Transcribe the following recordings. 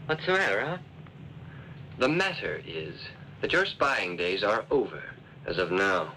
What's the matter, huh? The matter is that your spying days are over as of now.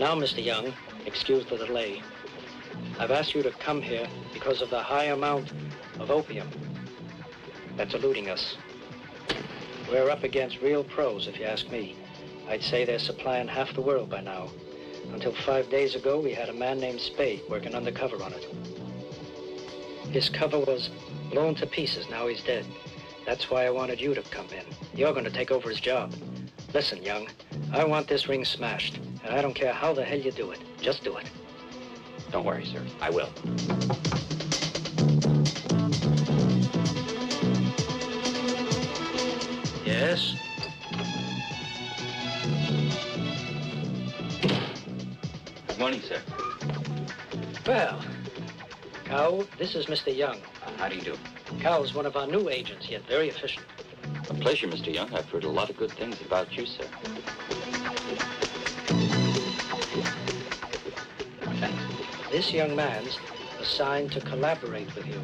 Now, Mr. Young, excuse the delay. I've asked you to come here because of the high amount of opium that's eluding us. We're up against real pros, if you ask me. I'd say they're supplying half the world by now. Until 5 days ago, we had a man named Spade working undercover on it. His cover was blown to pieces. Now he's dead. That's why I wanted you to come in. You're going to take over his job. Listen, Young, I want this ring smashed, and I don't care how the hell you do it. Just do it. Don't worry, sir. I will. Yes? Good morning, sir. Well, Cow, this is Mr. Young. How do you do? Cow's one of our new agents, yet very efficient. A pleasure, Mr. Young. I've heard a lot of good things about you, sir. Thanks. This young man's assigned to collaborate with you.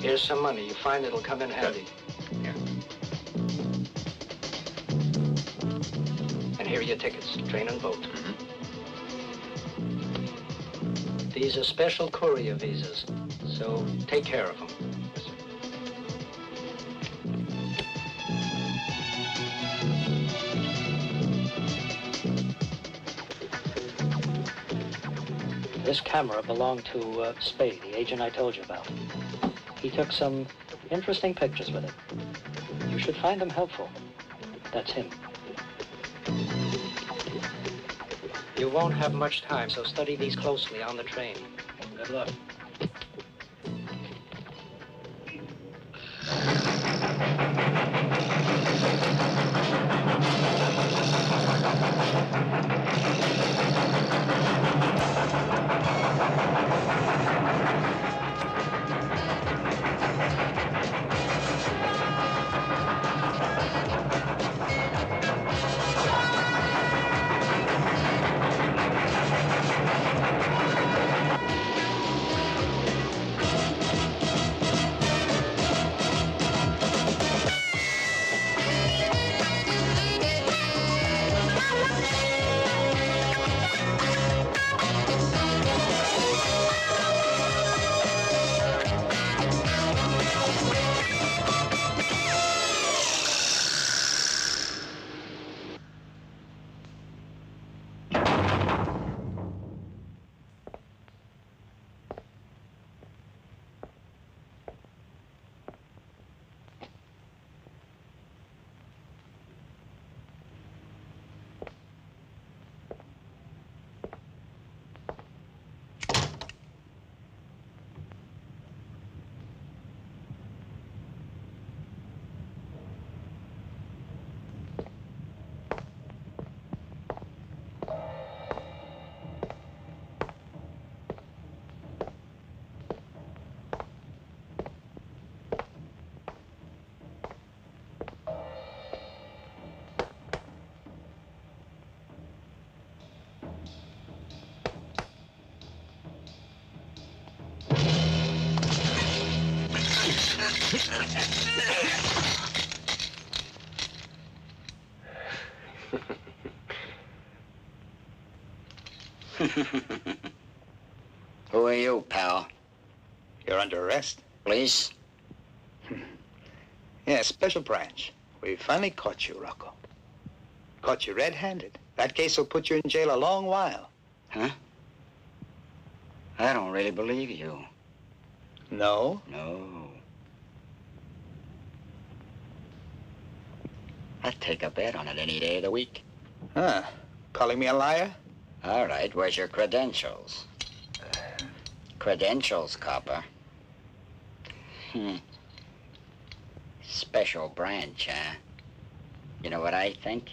Here's some money. You find it'll come in handy. Here. And here are your tickets, train and boat. Mm-hmm. These are special courier visas, so take care of them. Yes, sir. This camera belonged to Spade, the agent I told you about. He took some interesting pictures with it. You should find them helpful. That's him. You won't have much time, so study these closely on the train. Good luck. Who are you, pal? You're under arrest. Police? Yeah, special branch. We finally caught you, Rocco. Caught you red-handed. That case will put you in jail a long while. Huh? I don't really believe you. No? No. I'd take a bet on it any day of the week. Huh. Calling me a liar? All right, where's your credentials? Credentials, copper. Special branch, huh? You know what I think?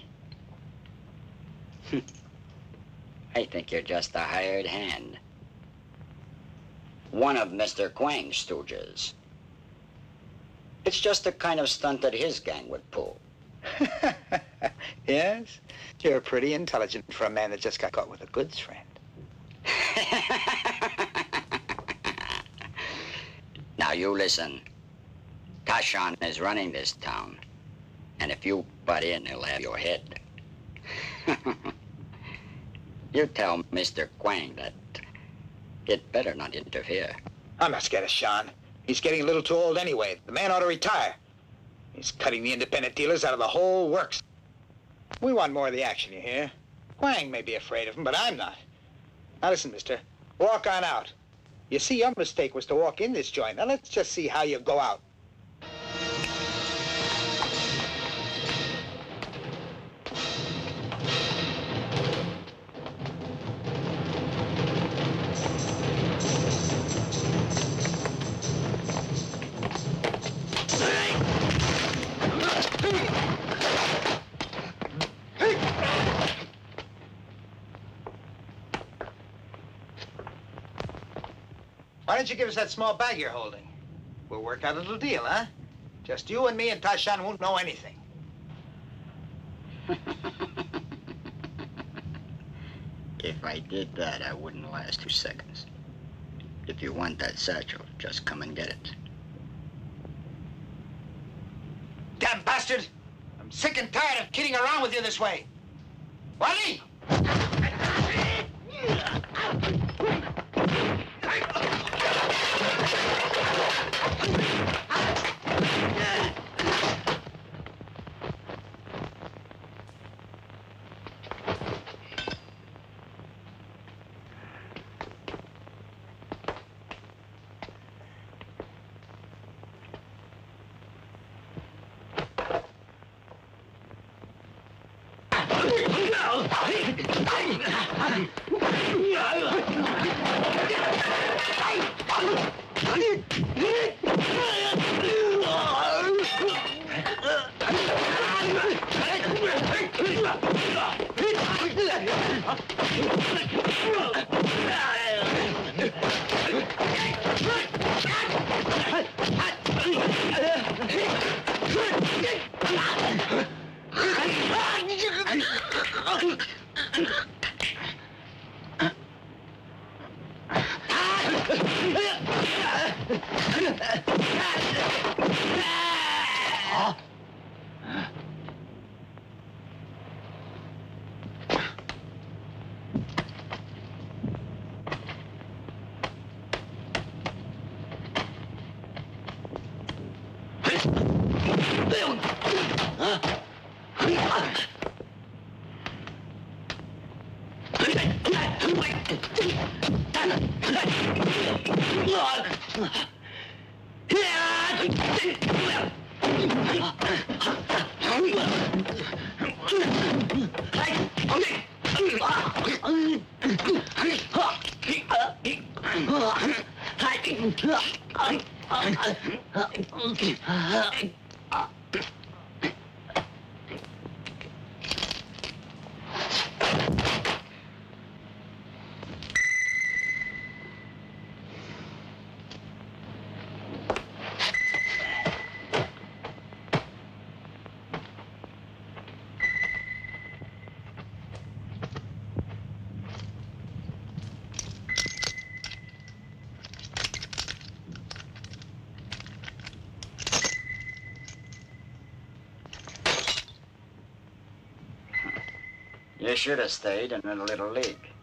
I think you're just a hired hand. One of Mr. Quang's stooges. It's just the kind of stunt that his gang would pull. Yes? You're pretty intelligent for a man that just got caught with a goods friend. Now you listen. Tashan is running this town. And if you butt in, he'll have your head. You tell Mr. Quang that he'd better not interfere. I'm not scared of Sean. He's getting a little too old anyway. The man ought to retire. He's cutting the independent dealers out of the whole works. We want more of the action, you hear? Quang may be afraid of him, but I'm not. Now listen, mister. Walk on out. You see, your mistake was to walk in this joint. Now let's just see how you go out. Why don't you give us that small bag you're holding? We'll work out a little deal, huh? Just you and me and Tashan won't know anything. If I did that, I wouldn't last 2 seconds. If you want that satchel, just come and get it. Damn bastard! I'm sick and tired of kidding around with you this way. Wally! You should have stayed in the Little League.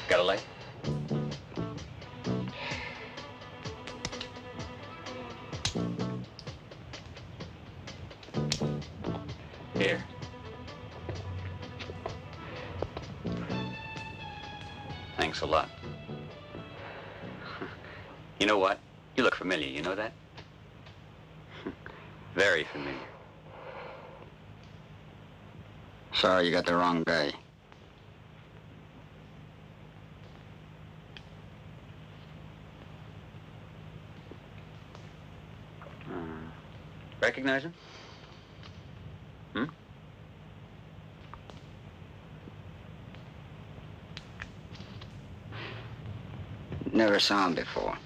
Got a light? Here. Thanks a lot. You know what? You look familiar, you know that? Very familiar. Sorry, you got the wrong guy. Recognize him? Hmm? Never saw him before.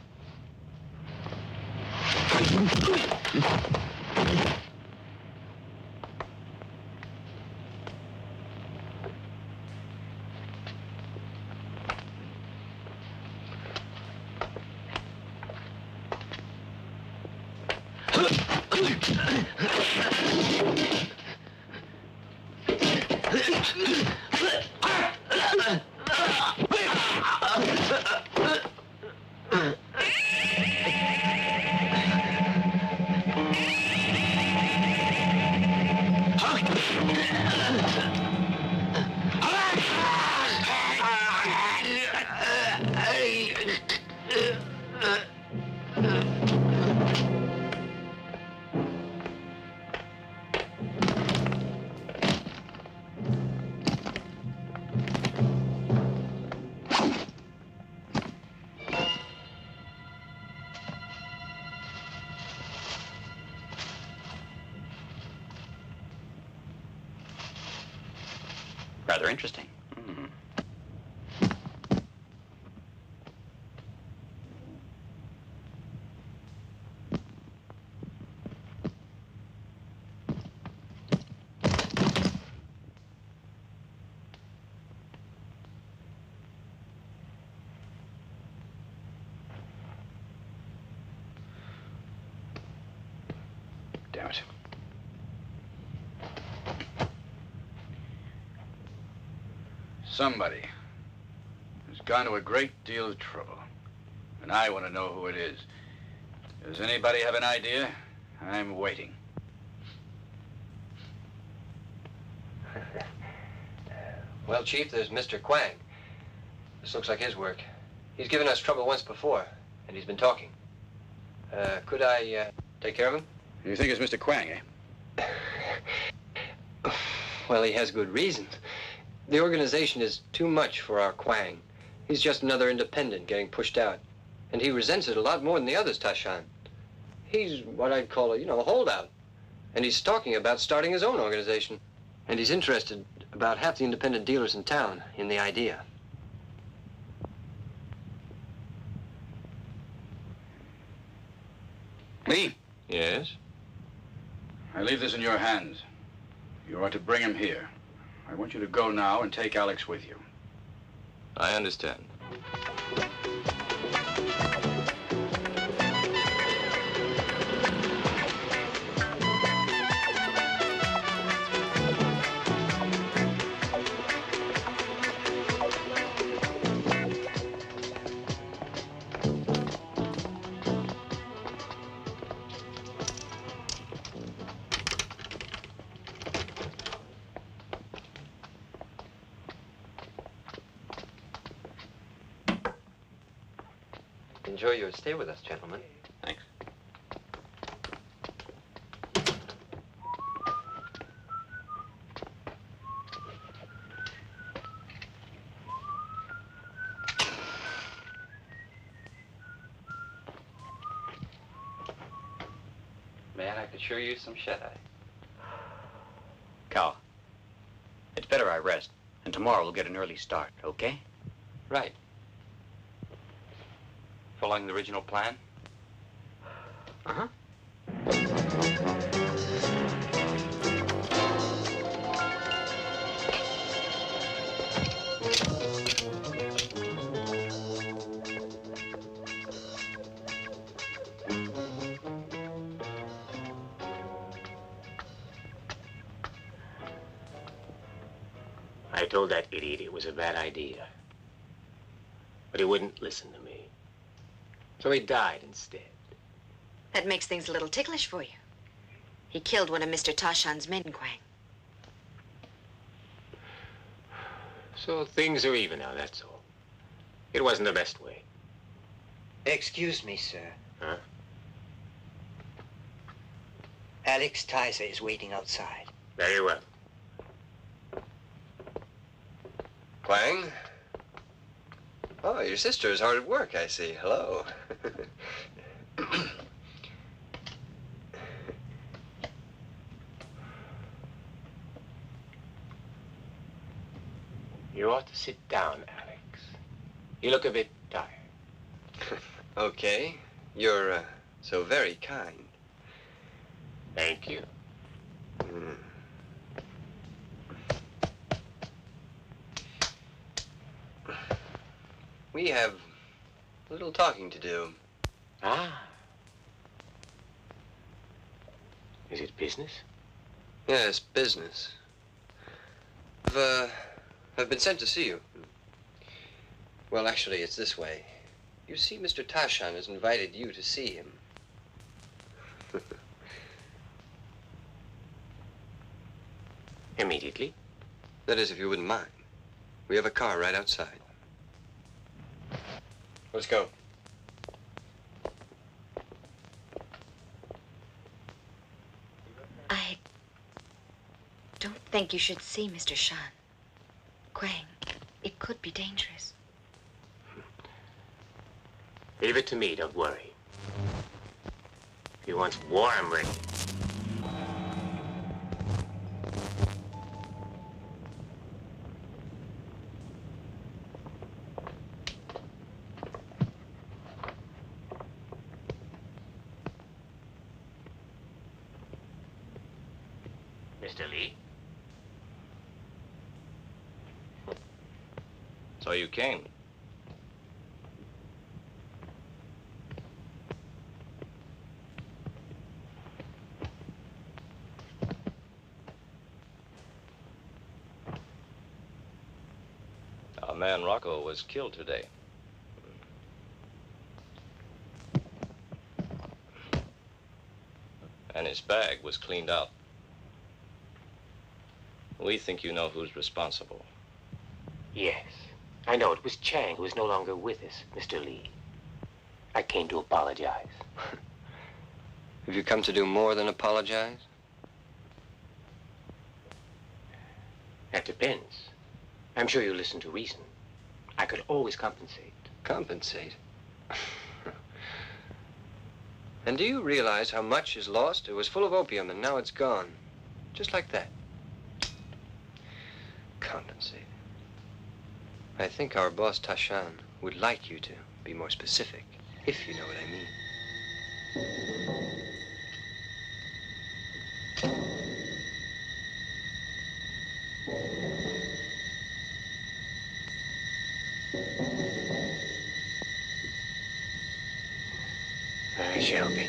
Rather interesting. Mm. Damn it. Somebody has gone to a great deal of trouble, and I want to know who it is. Does anybody have an idea? I'm waiting. Well, Chief, there's Mr. Kwang. This looks like his work. He's given us trouble once before, and he's been talking. Could I take care of him? You think it's Mr. Kwang, eh? Well, he has good reasons. The organization is too much for our Kwang. He's just another independent getting pushed out. And he resents it a lot more than the others, Tashan. He's what I'd call a holdout. And he's talking about starting his own organization. And he's interested about half the independent dealers in town in the idea. Lee, Yes? I leave this in your hands. You are to bring him here. I want you to go now and take Alex with you. I understand. enjoy your stay with us, gentlemen. Thanks. Man, I could sure use some shut-eye. Cal, it's better I rest, and tomorrow we'll get an early start, okay? Right. Following the original plan? Uh-huh. I told that idiot it was a bad idea. But he wouldn't listen to me. So he died instead. That makes things a little ticklish for you. He killed one of Mr. Tashan's men, Quang. So things are even now, that's all. It wasn't the best way. Excuse me, sir. Huh? Alex Tizer is waiting outside. Very well. Quang? Oh, your sister is hard at work, I see. Hello. You ought to sit down, Alex. You look a bit tired. Okay. You're, so very kind. Thank you. Mm. We have a little talking to do. Ah. Is it business? Yes, business. I've been sent to see you. Well, actually, it's this way. You see, Mr. Tashan has invited you to see him. Immediately? That is, if you wouldn't mind. We have a car right outside. Let's go. I don't think you should see Mr. Shan. Quang, it could be dangerous. Leave it to me, don't worry. If he wants war, I'm ready. Mr. Lee? So you came. Our man Rocco was killed today. And his bag was cleaned out. We think you know who's responsible. Yes. I know it was Chang who is no longer with us, Mr. Lee. I came to apologize. Have you come to do more than apologize? That depends. I'm sure you listen to reason. I could always compensate. Compensate? And do you realize how much is lost? It was full of opium and now it's gone. Just like that. Compensate. I think our boss Tashan would like you to be more specific, if you know what I mean. I shall be.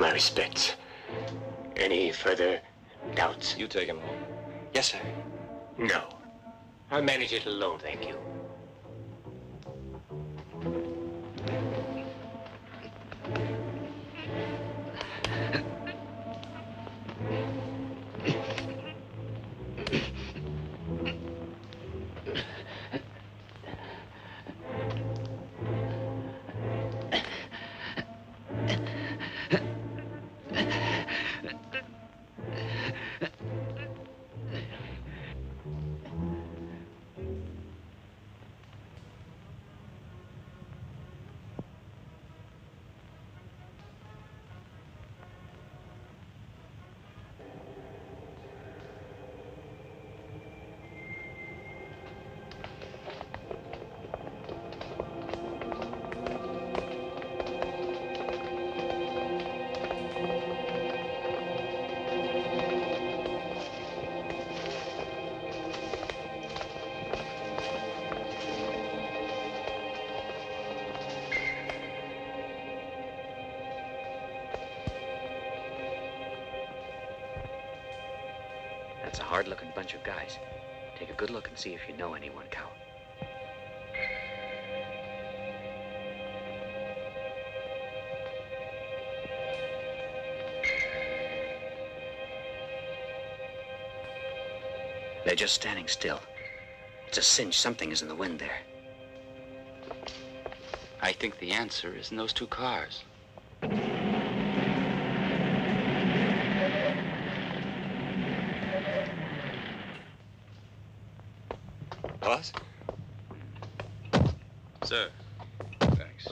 My respects. Any further doubts? You take him home. Yes, sir. No. I'll manage it alone, thank you. That's a hard-looking bunch of guys. Take a good look and see if you know anyone, Cal. They're just standing still. It's a cinch something is in the wind there. I think the answer is in those two cars. Boss? Sir. Thanks.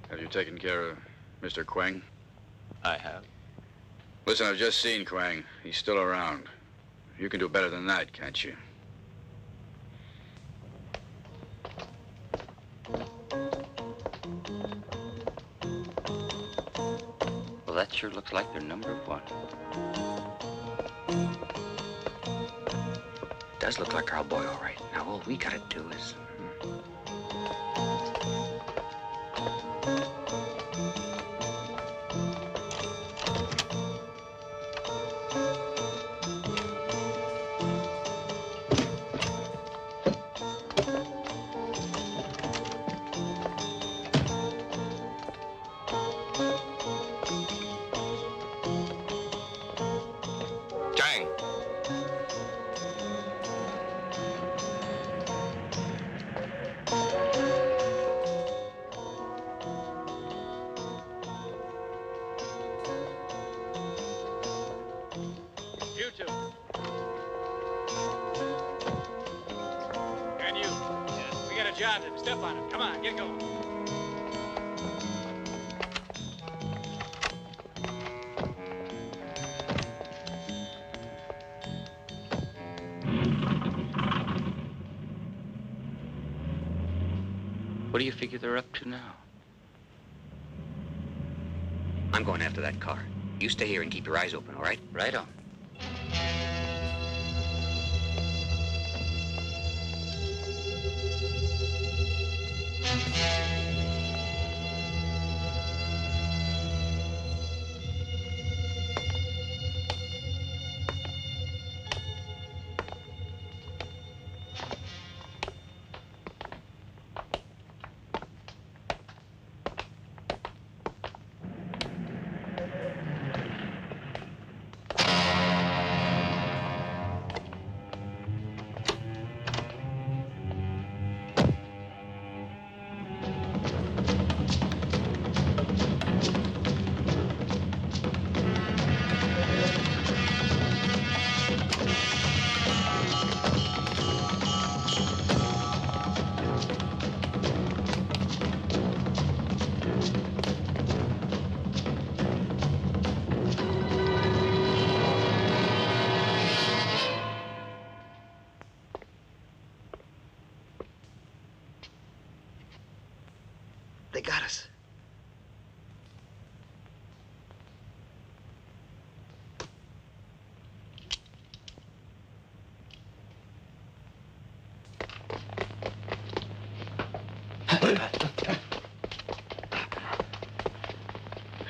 Have you taken care of Mr. Quang? I have. Listen, I've just seen Quang. He's still around. You can do better than that, can't you? Well, that sure looks like their number one. Does look like our boy, all right. Now, all we gotta do is... Jang! You two. And you. We got a job to step on it. Come on, get going. What do you figure they're up to now? I'm going after that car. You stay here and keep your eyes open, all right? Right on.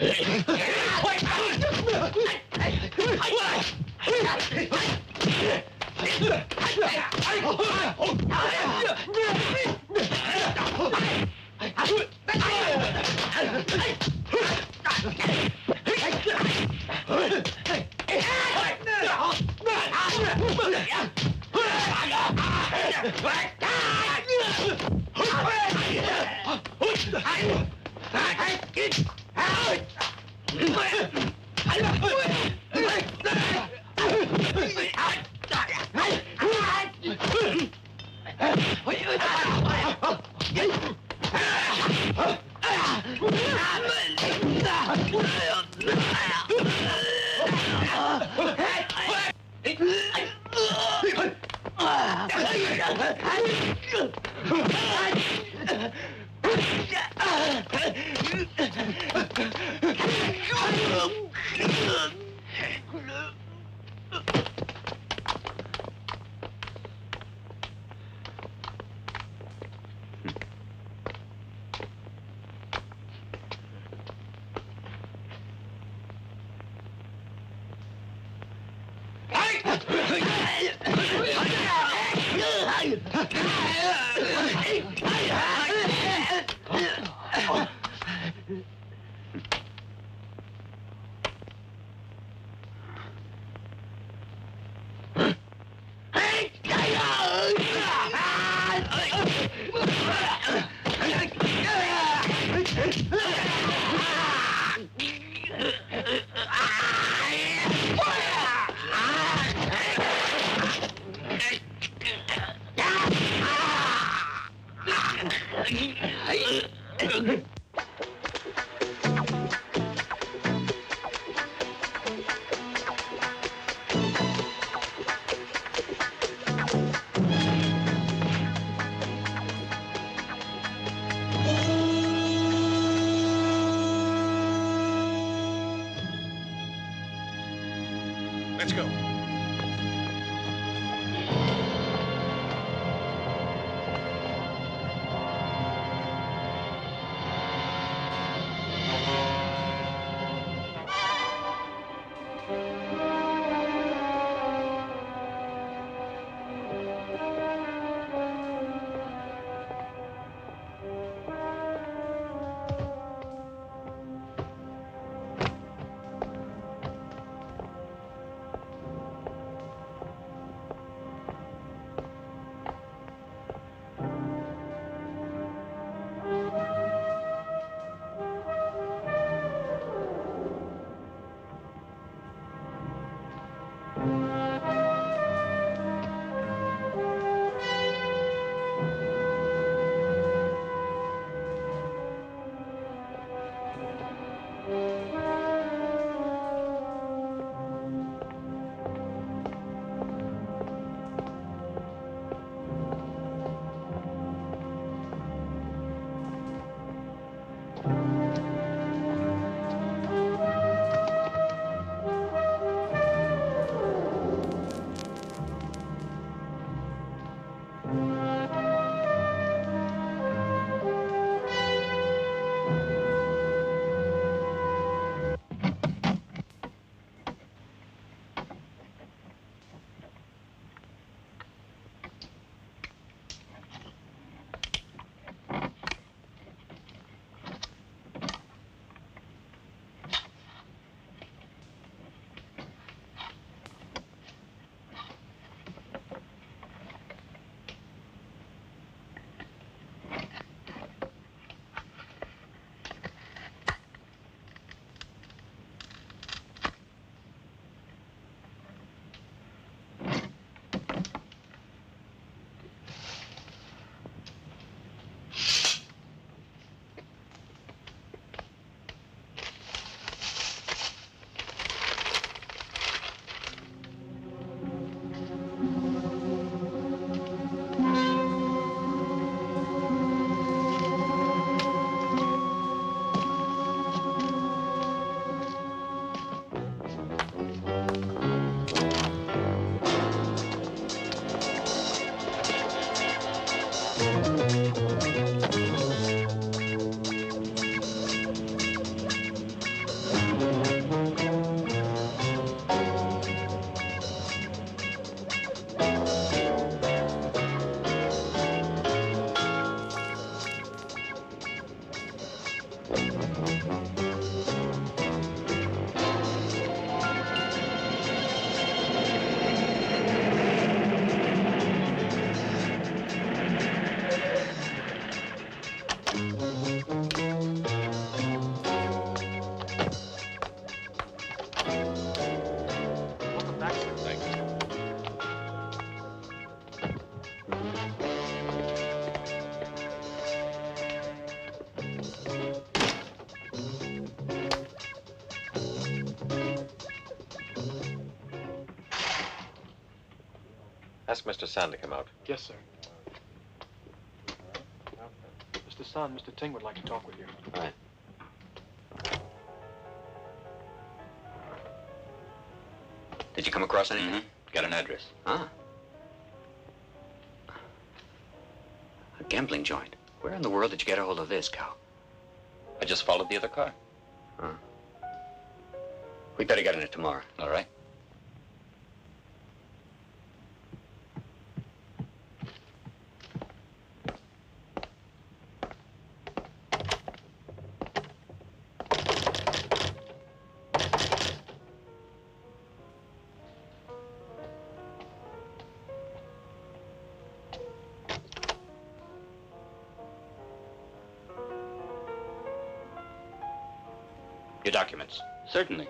Let's go. Ask Mr. San to come out. Yes, sir. Mr. San, Mr. Ting would like to talk with you. All right. Did you come across anything? Mm-hmm. Got an address. Ah. A gambling joint. Where in the world did you get a hold of this, Cal? I just followed the other car. Huh. We better get in it tomorrow. All right. Your documents. Certainly.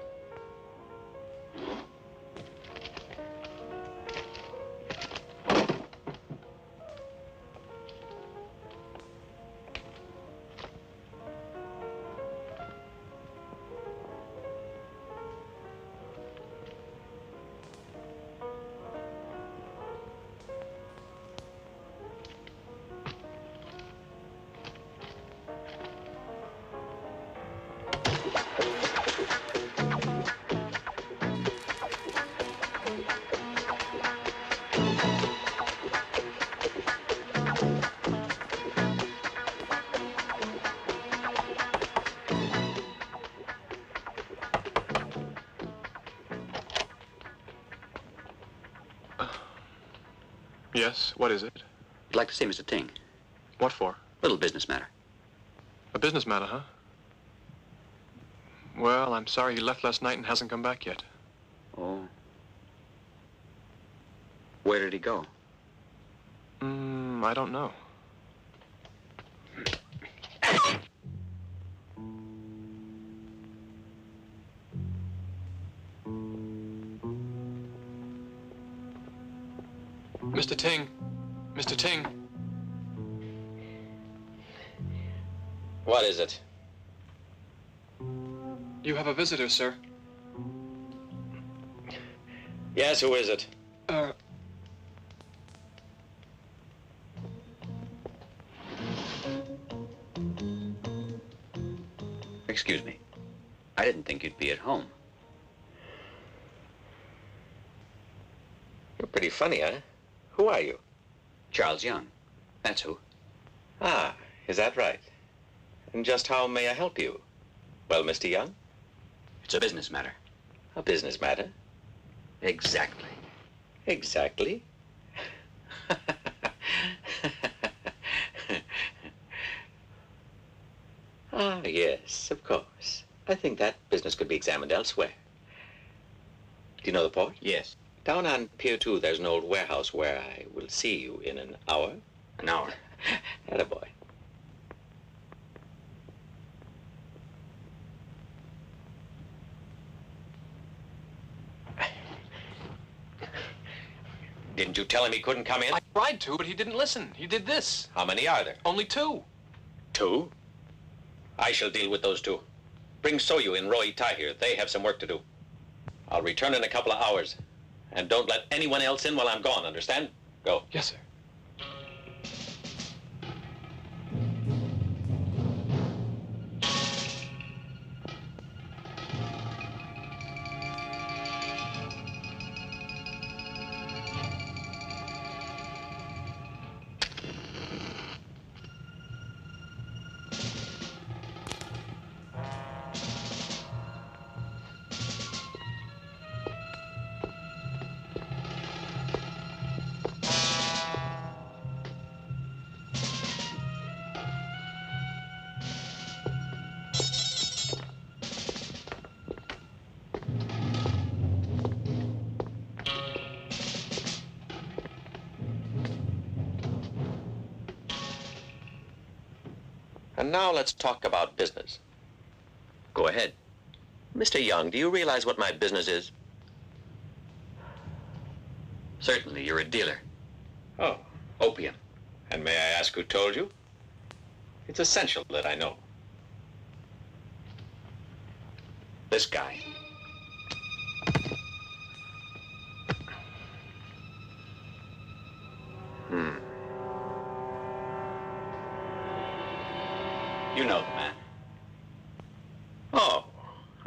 Yes, what is it? I'd like to see Mr. Ting. What for? Little business matter. A business matter, huh? Well, I'm sorry he left last night and hasn't come back yet. Oh. Where did he go? I don't know. Mr. Ting. Mr. Ting. What is it? You have a visitor, sir. Yes, who is it? Excuse me. I didn't think you'd be at home. You're pretty funny, huh? Who are you? Charles Young. That's who. Ah, is that right? And just how may I help you? Well, Mr. Young? It's a business matter. A business matter? Exactly. Exactly? Ah, yes, of course. I think that business could be examined elsewhere. Do you know the port? Yes. Down on Pier 2, there's an old warehouse where I will see you in an hour. An hour? Attaboy. Didn't you tell him he couldn't come in? I tried to, but he didn't listen. He did this. How many are there? Only 2. 2? I shall deal with those 2. Bring Soyu and Roy Tai here. They have some work to do. I'll return in a couple of hours. And don't let anyone else in while I'm gone, understand? Go. Yes, sir. And now let's talk about business. Go ahead. Mr. Young, do you realize what my business is? Certainly, you're a dealer. Oh, Opium. and may I ask who told you? It's essential that I know. This guy.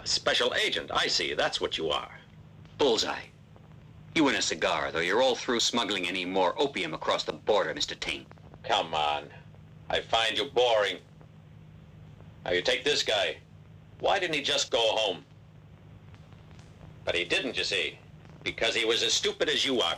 A special agent, I see. That's what you are. Bullseye. You and a cigar, though you're all through smuggling any more opium across the border, Mr. Ting. Come on. I find you boring. Now you take this guy. Why didn't he just go home? But he didn't, you see, because he was as stupid as you are.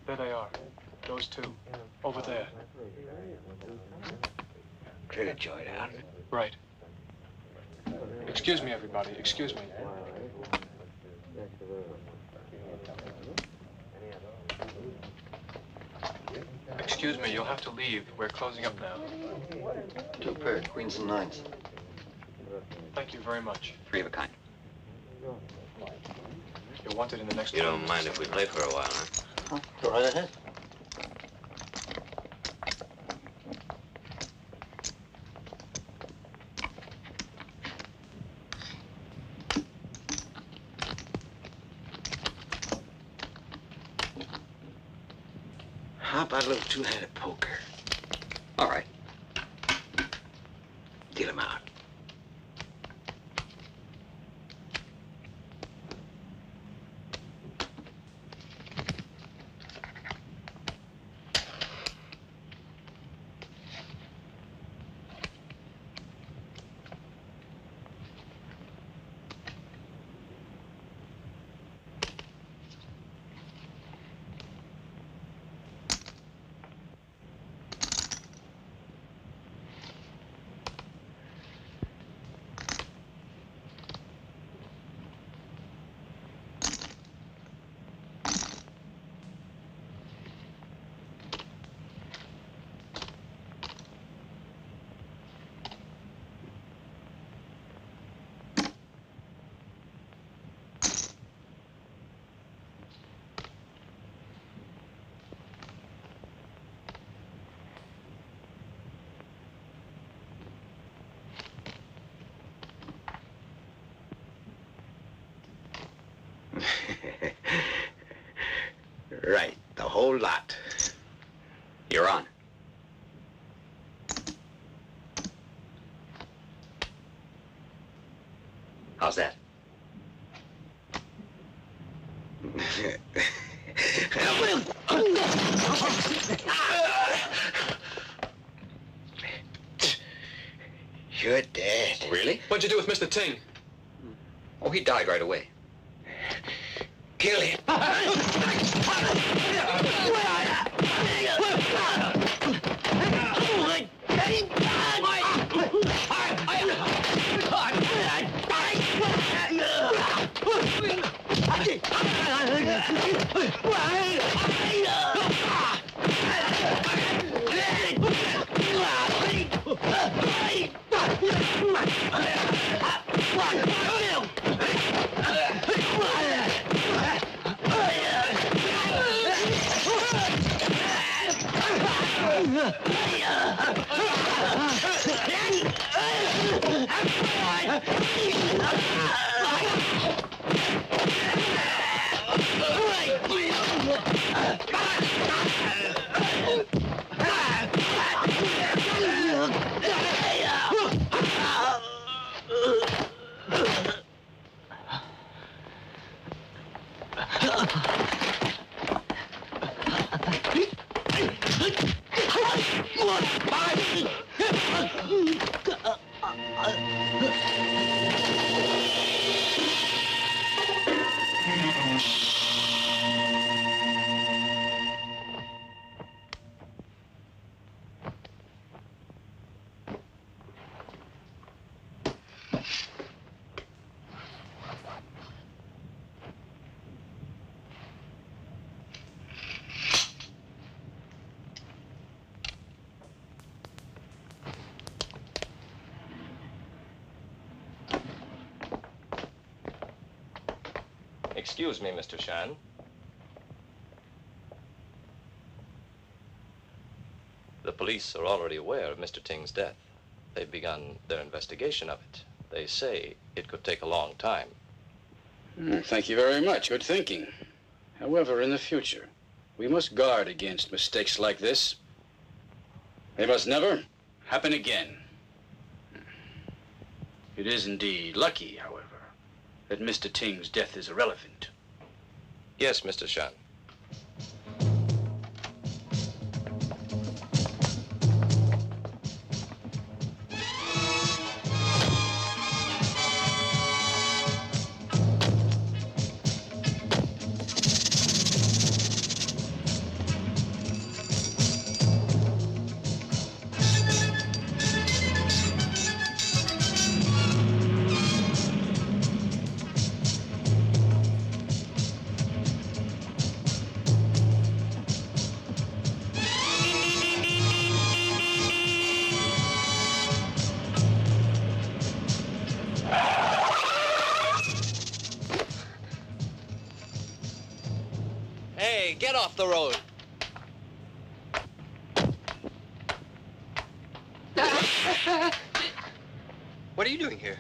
There they are. Those two. Over there. Clear the joint out. Right. Excuse me, everybody. Excuse me. Excuse me, you'll have to leave. We're closing up now. 2 pair, queens and nines. Thank you very much. 3 of a kind. You're wanted in the next You room. don't mind if we play for a while, huh? Go right ahead. How about a little two-handed poker? All right. Deal him out. Right, the whole lot. You're on. How's that? You're dead. Really? What'd you do with Mr. Ting? Oh, he died right away. Kill him. Excuse me, Mr. Shan. The police are already aware of Mr. Ting's death. They've begun their investigation of it. They say it could take a long time. Thank you very much. Good thinking. However, in the future, we must guard against mistakes like this. They must never happen again. It is indeed lucky, however, that Mr. Ting's death is irrelevant. Yes, Mr. Shan. Hey, get off the road. What are you doing here?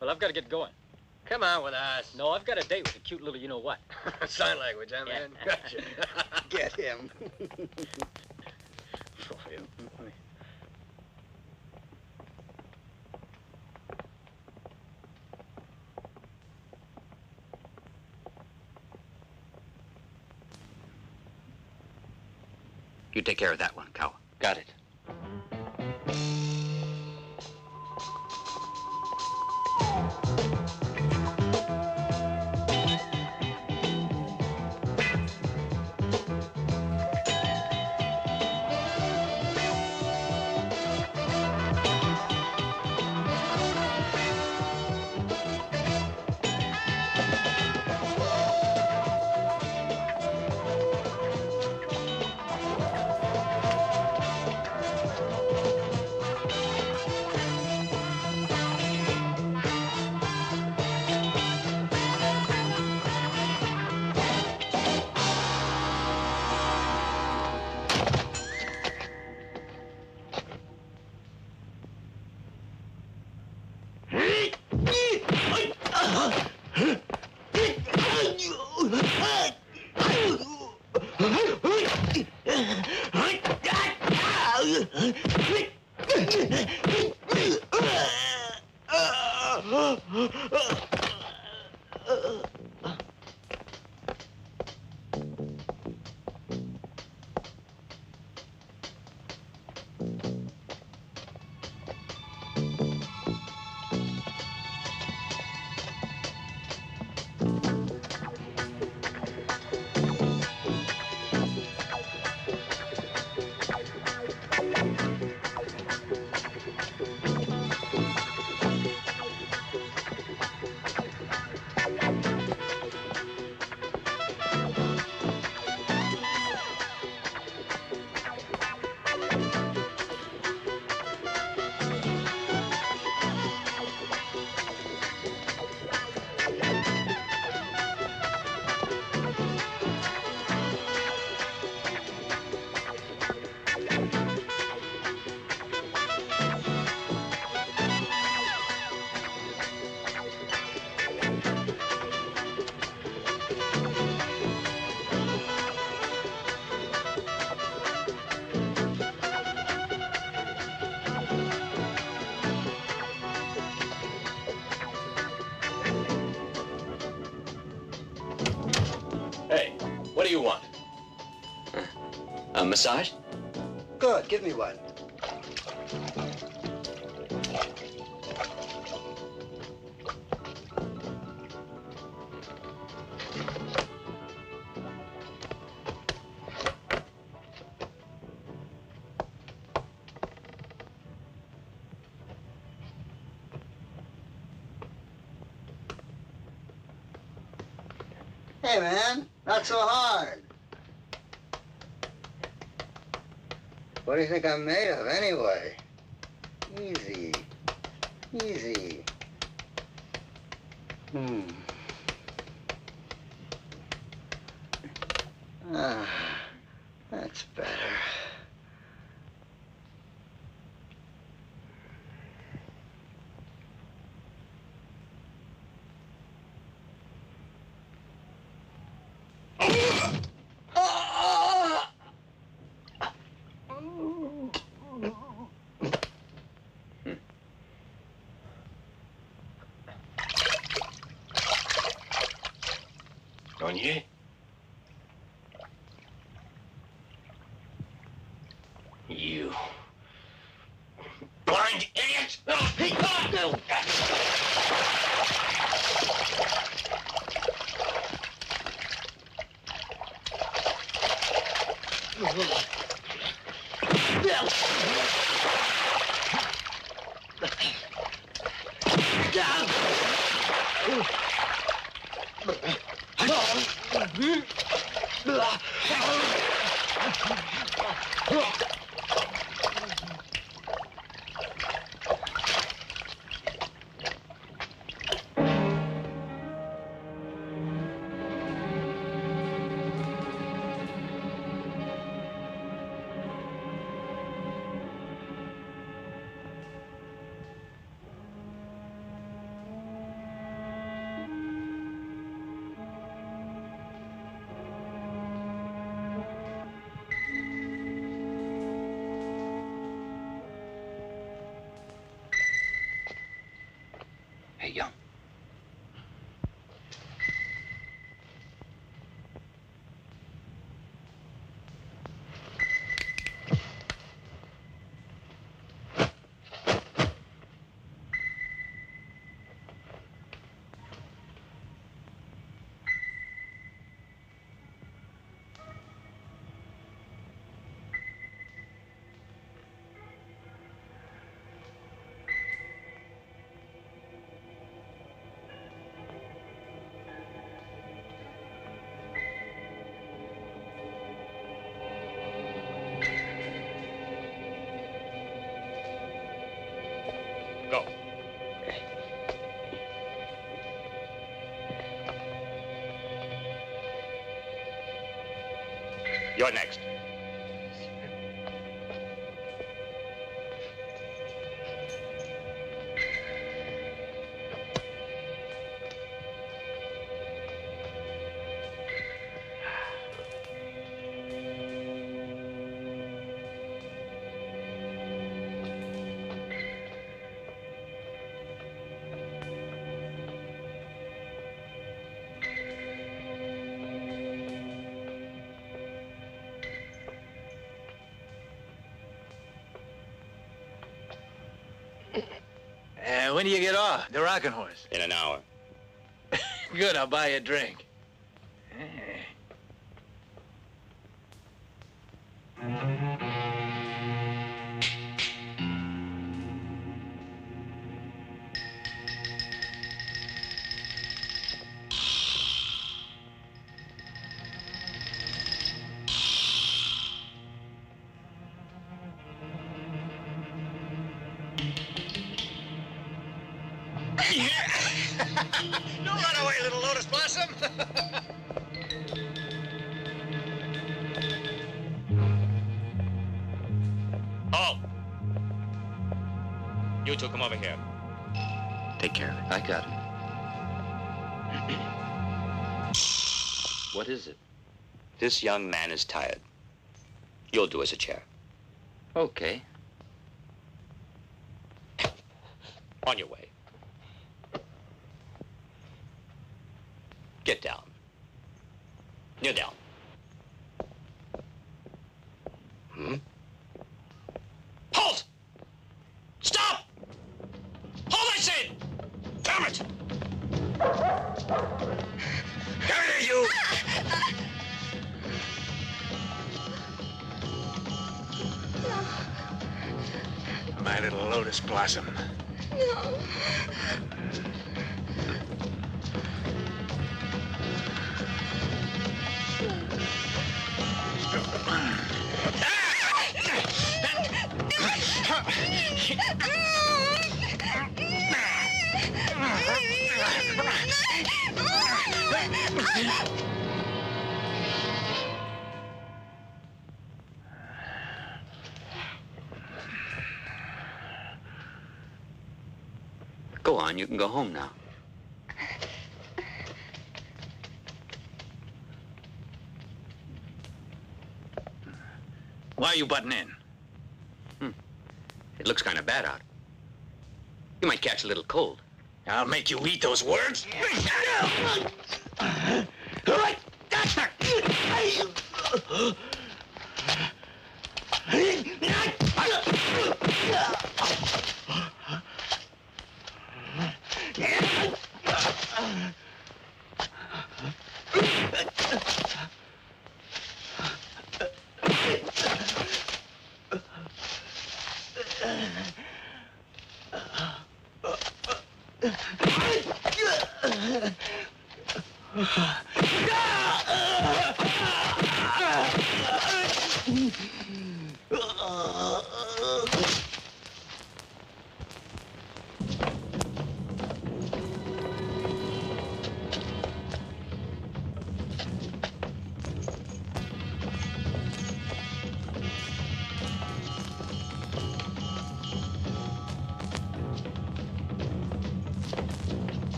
Well, I've got to get going. Come on with us. No, I've got a date with a cute little you-know-what. Sign language, huh, man? Gotcha. Get him. You take care of that one, Cow. Got it. Massage? Good, give me one. Hey, man, not so hard. What do you think I'm made of, anyway? Easy. Easy. Ah, that's better. Grenier? You blind idiot! Hey, Young. Go. You're next. When do you get off? The rocking horse. In an hour. Good, I'll buy you a drink. Don't run away, little lotus blossom. Oh! You two come over here. Take care of it. I got it. What is it? This young man is tired. You'll do as a chair. Okay. On your way. Get down. Kneel down. Halt! Stop! Hold, I said! Damn it! Come here, you! My little lotus blossom. No. Go on, you can go home now. Why are you butting in? It looks kind of bad out. You might catch a little cold. I'll make you eat those words.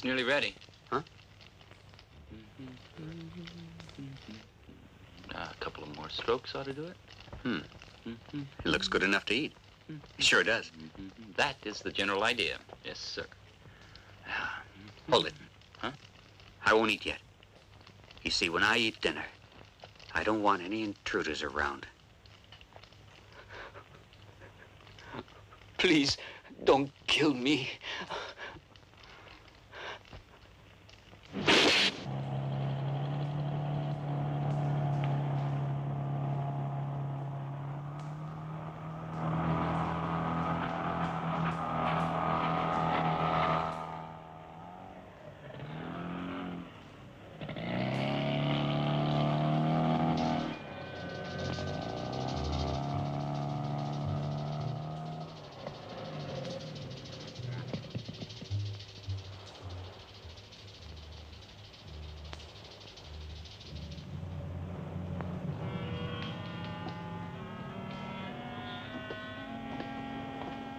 It's nearly ready. Huh? A couple of more strokes ought to do it. It looks good enough to eat. It sure does. That is the general idea. Yes, sir. Hold it. Huh? I won't eat yet. You see, when I eat dinner, I don't want any intruders around. Please, don't kill me.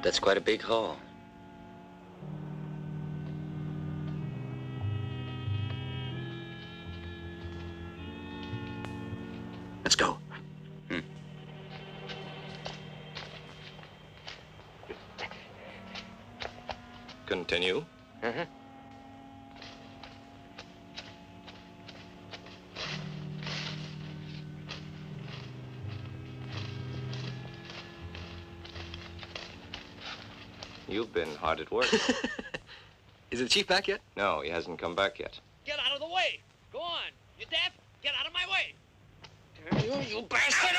That's quite a big haul. Let's go. Continue. You've been hard at work. Is the chief back yet? No, he hasn't come back yet. Get out of the way. Go on. You deaf? Get out of my way. You bastard!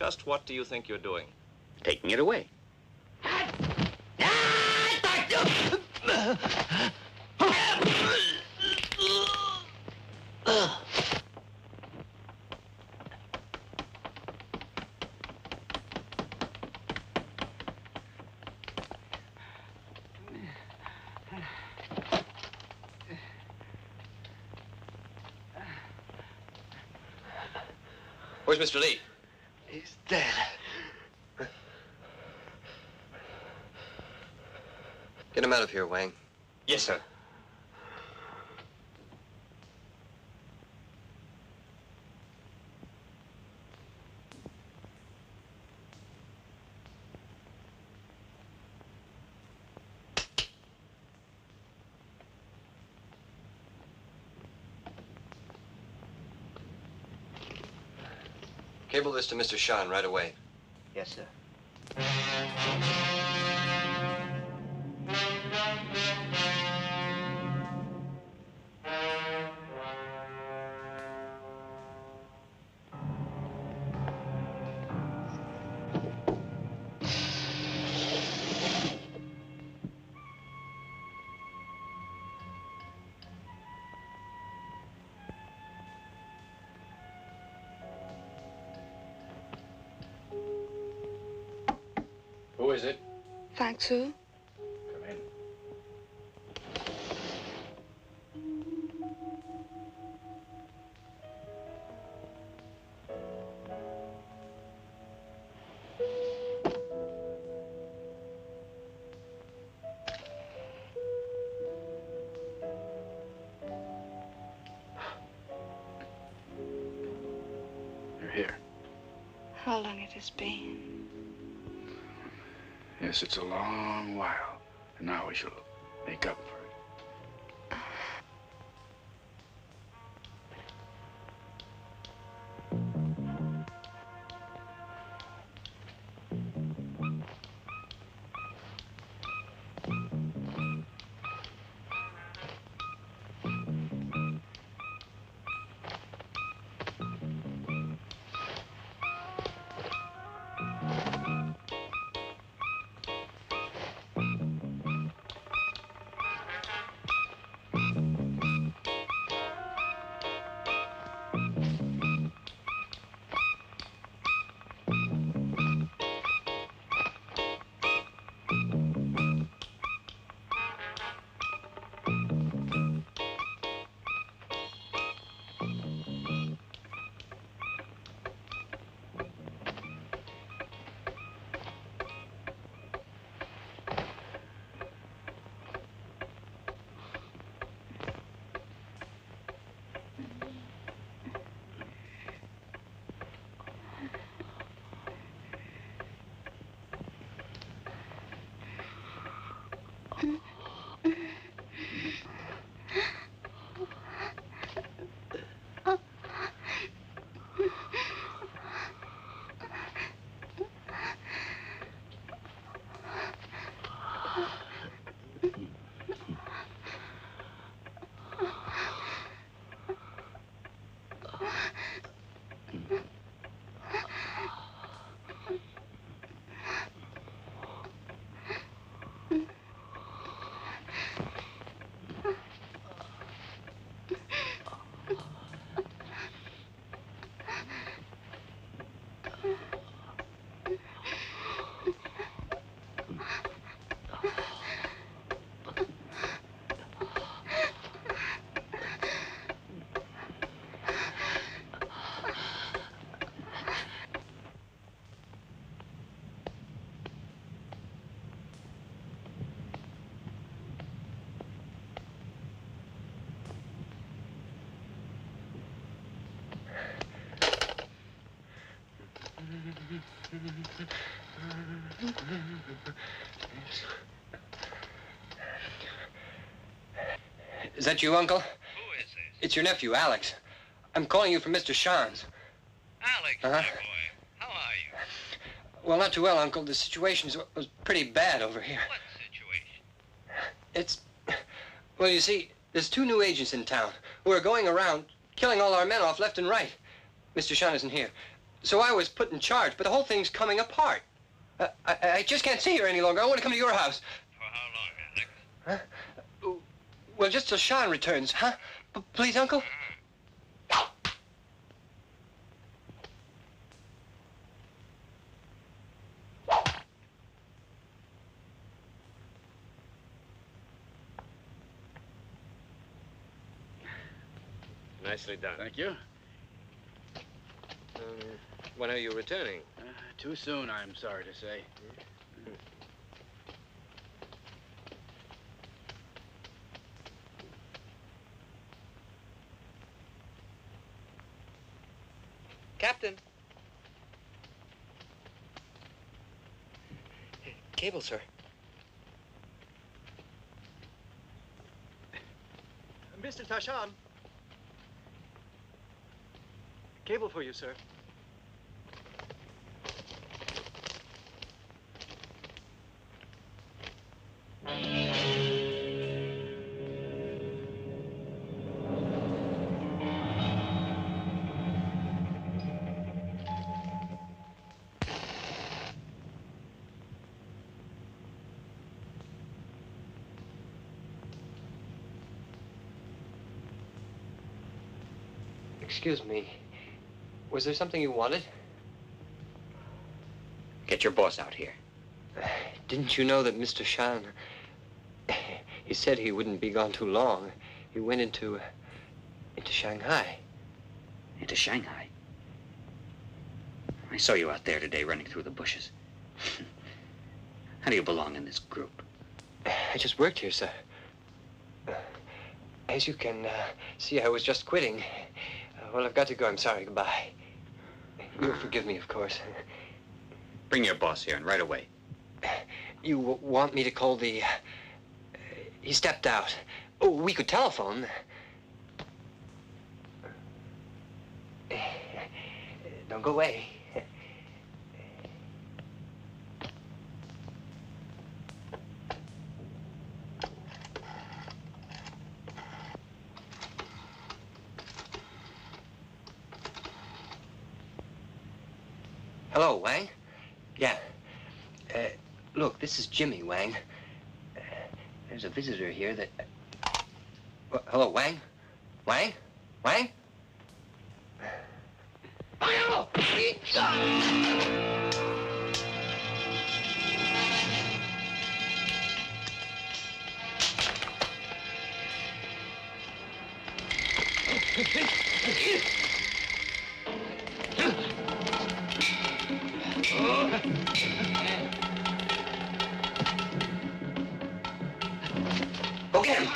Just what do you think you're doing? Taking it away. Where's Mr. Lee? He's dead. Get him out of here, Wang. Yes, sir. Cable this to Mr. Shan right away. Yes, sir. Who is it? Thanks, who? Come in. You're here. How long it has been. Yes, it's a long while. And now we shall make up for it. Is that you, Uncle? Who is this? It's your nephew, Alex. I'm calling you from Mr. Shan's. Alex, my boy, how are you? Well, not too well, Uncle. The situation was pretty bad over here. What situation? It's... Well, you see, there's 2 new agents in town who are going around killing all our men off left and right. Mr. Shan isn't here, So I was put in charge, but the whole thing's coming apart. I just can't stay here any longer. I want to come to your house. For how long, Alex? Huh? Well, just till Sean returns, huh? Please, Uncle? Nicely done. Thank you. When are you returning? Too soon, I'm sorry to say. Captain. Cable, sir. Mr. Tashan. Cable for you, sir. Excuse me. Was there something you wanted? Get your boss out here. Didn't you know that Mr. Shan... He said he wouldn't be gone too long. He went into Shanghai. Into Shanghai? I saw you out there today running through the bushes. How do you belong in this group? I just worked here, sir. As you can see, I was just quitting. Well, I've got to go. I'm sorry. Goodbye. You'll forgive me, of course. Bring your boss here, and right away. You want me to call the... He stepped out. Oh, we could telephone. Don't go away. Hello, Wang? Yeah. Look, this is Jimmy, Wang. There's a visitor here that... hello, Wang? Wang? Wang? Go get him!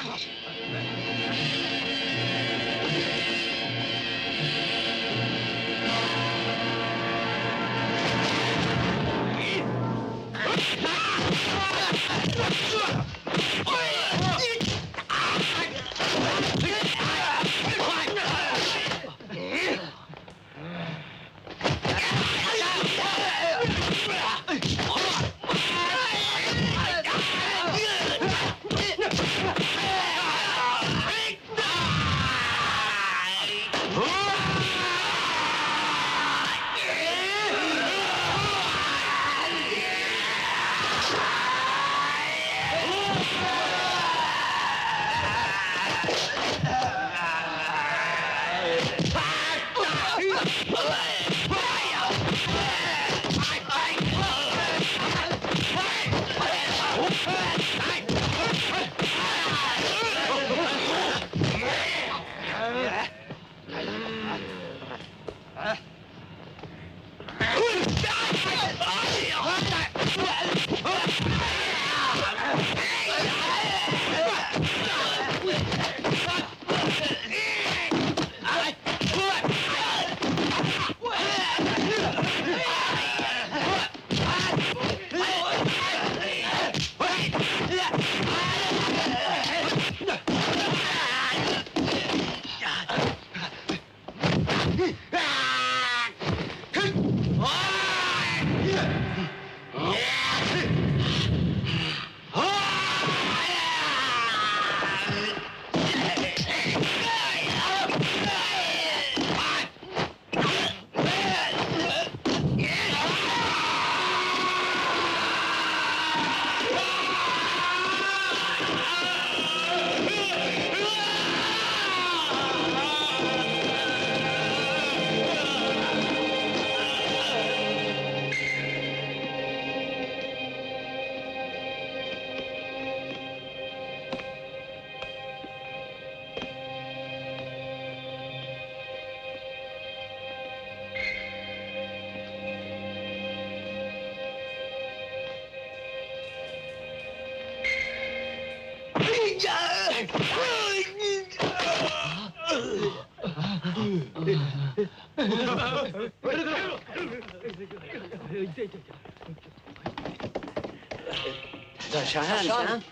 Tashan.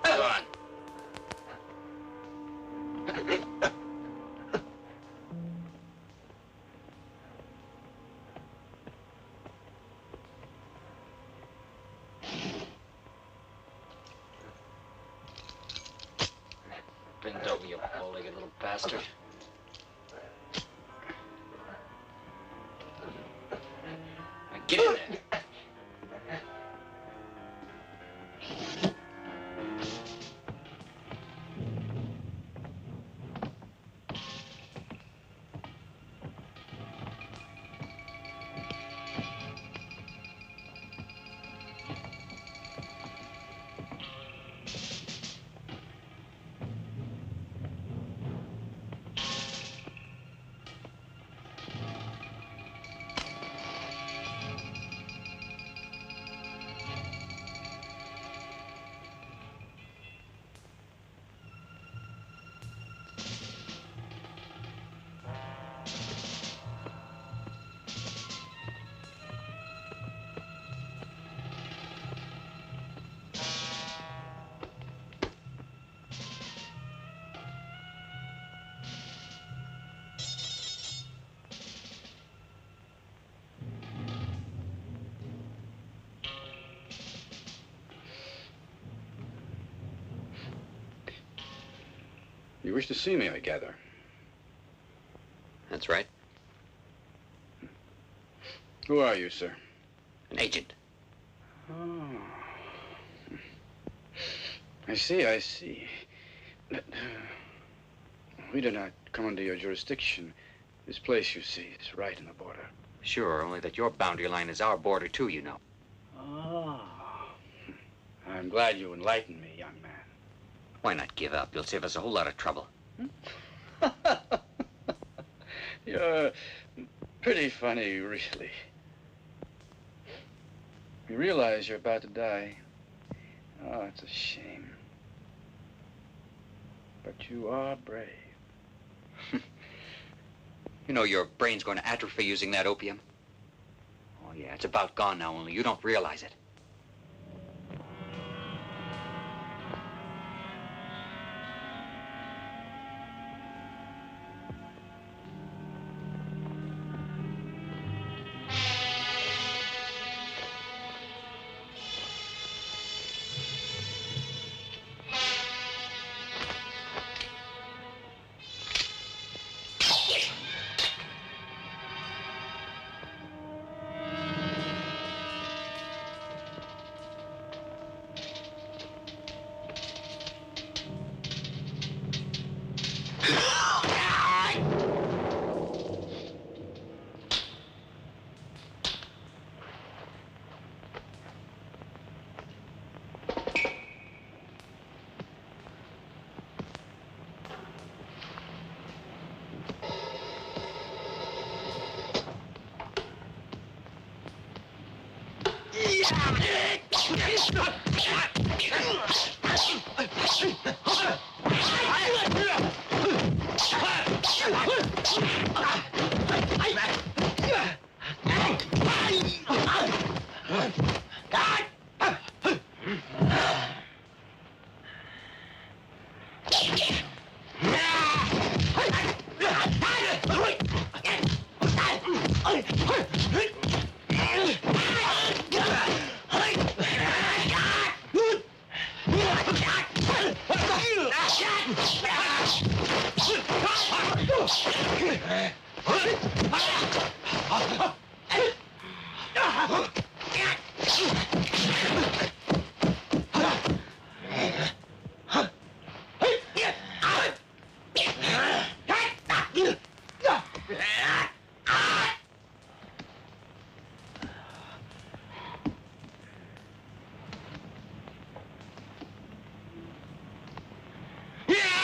Go on. Bend over, you bow-legged little bastard. Now get in there. You wish to see me, I gather. That's right. Who are you, sir? An agent. Oh. I see. But, we do not come under your jurisdiction. This place, you see, is right in the border. Sure, only that your boundary line is our border, too, you know. Oh. I'm glad you enlightened me, young man. Why not give up? You'll save us a whole lot of trouble. You're pretty funny, really. You realize you're about to die. Oh, it's a shame. But you are brave. You know your brain's going to atrophy using that opium? Oh, yeah, it's about gone now, only you don't realize it. Yeah!